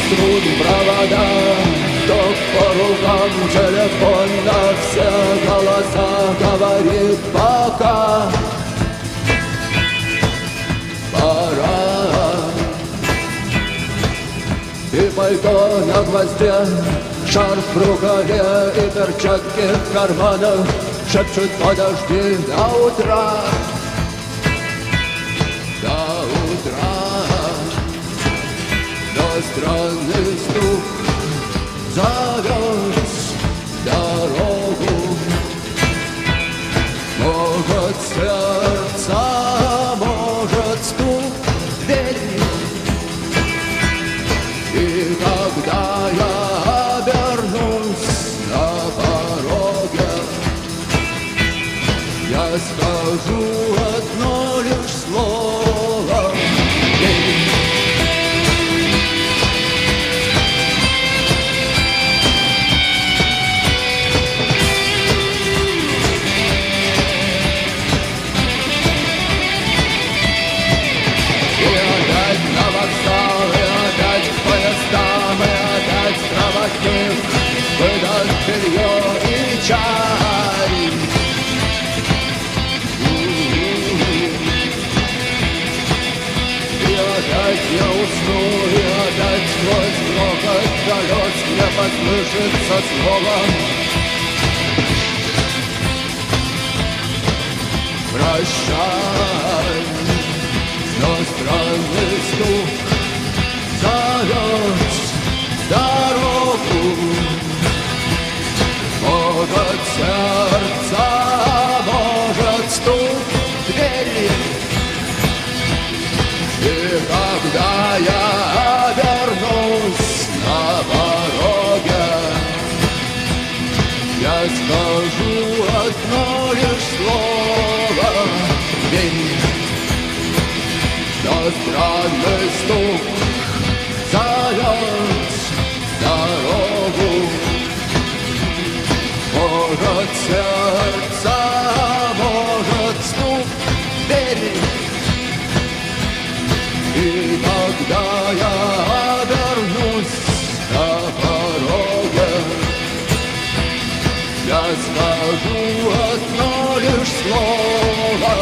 Струн провода, ток по рукам, телефон на все голоса говорит пока. Пора. И пальто на гвозде, шарф в рукаве и перчатки в карманах шепчут: подожди до утра. До утра. Странный стук зовет дорогу. Может сердце, может стук в дверь. И когда я обернусь на пороге, я скажу одно лишь слово: день. Выдать белье и чай. И опять я усну, и опять сквозь грохот колес мне послышится слово: прощай. Но странный стук зовет дорогу. Может сердце, может стук в двери. И когда я обернусь на пороге, я скажу одно лишь слово: день. Но странный стук зовет дорогу. Может сердце, может стук в двери. И когда я обернусь на пороге, я скажу одно лишь слово: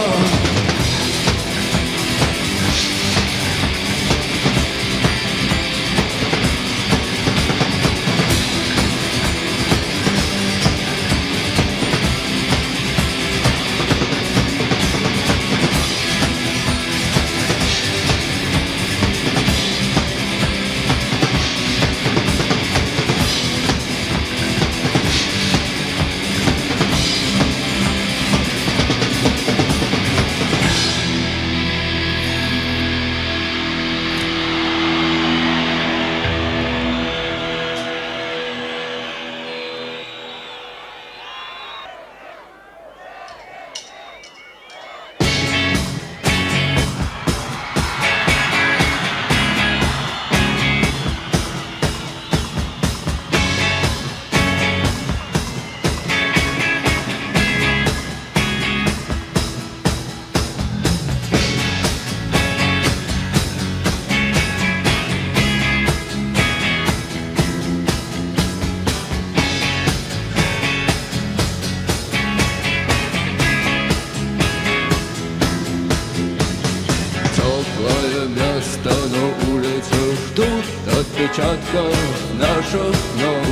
отпечатков наших ног.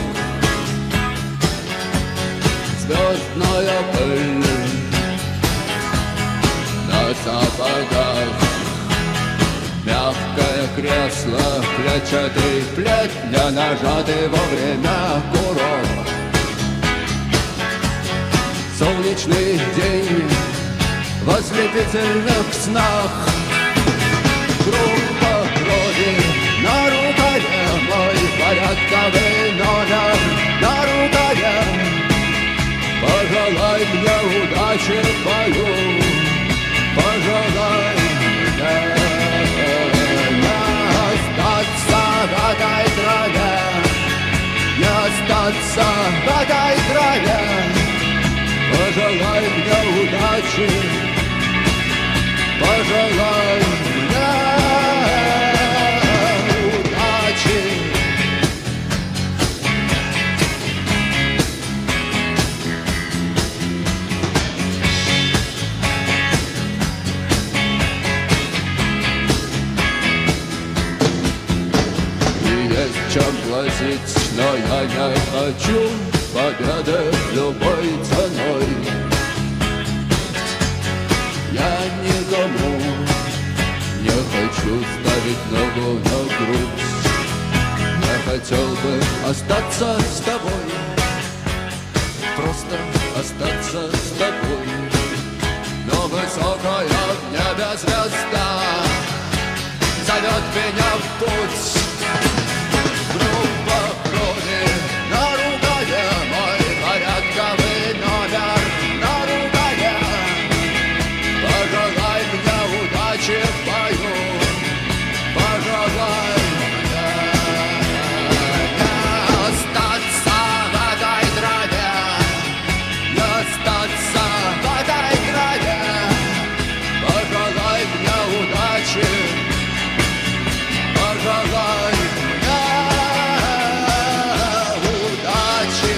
Звездная пыль на сапогах, мягкое кресло, клетчатый плед для нажатый во время курок. солнечный день в ослепительных снах. Группа крови на рукаве, мой порядковый номер на рукаве. Пожелай мне удачи в бою, пожелай мне не остаться в этой траве, не остаться в этой траве. Пожелай мне удачи, пожелай мне удачи. И есть чем платить, но я не хочу победы любой ценой. Я никому не хочу ставить ногу на грудь. Я хотел бы остаться с тобой, просто остаться с тобой. Но высокая в небе звезда зовет меня в путь. Группа крови на рукаве, мой порядковый номер на рукаве. Пожелай мне удачи в бою, пожелай мне не остаться в этой траве, не остаться в этой траве. Пожелай мне удачи, пожелай мне удачи.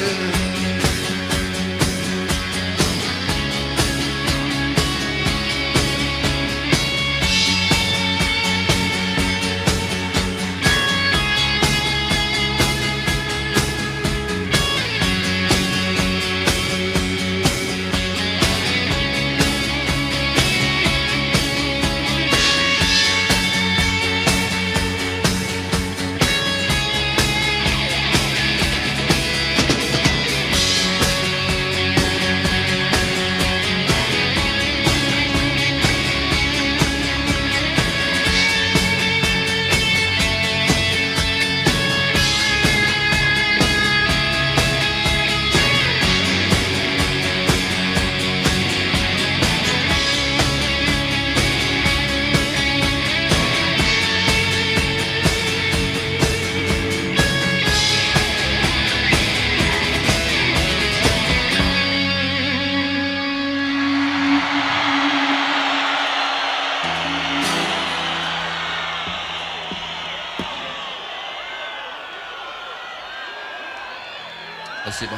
Спасибо.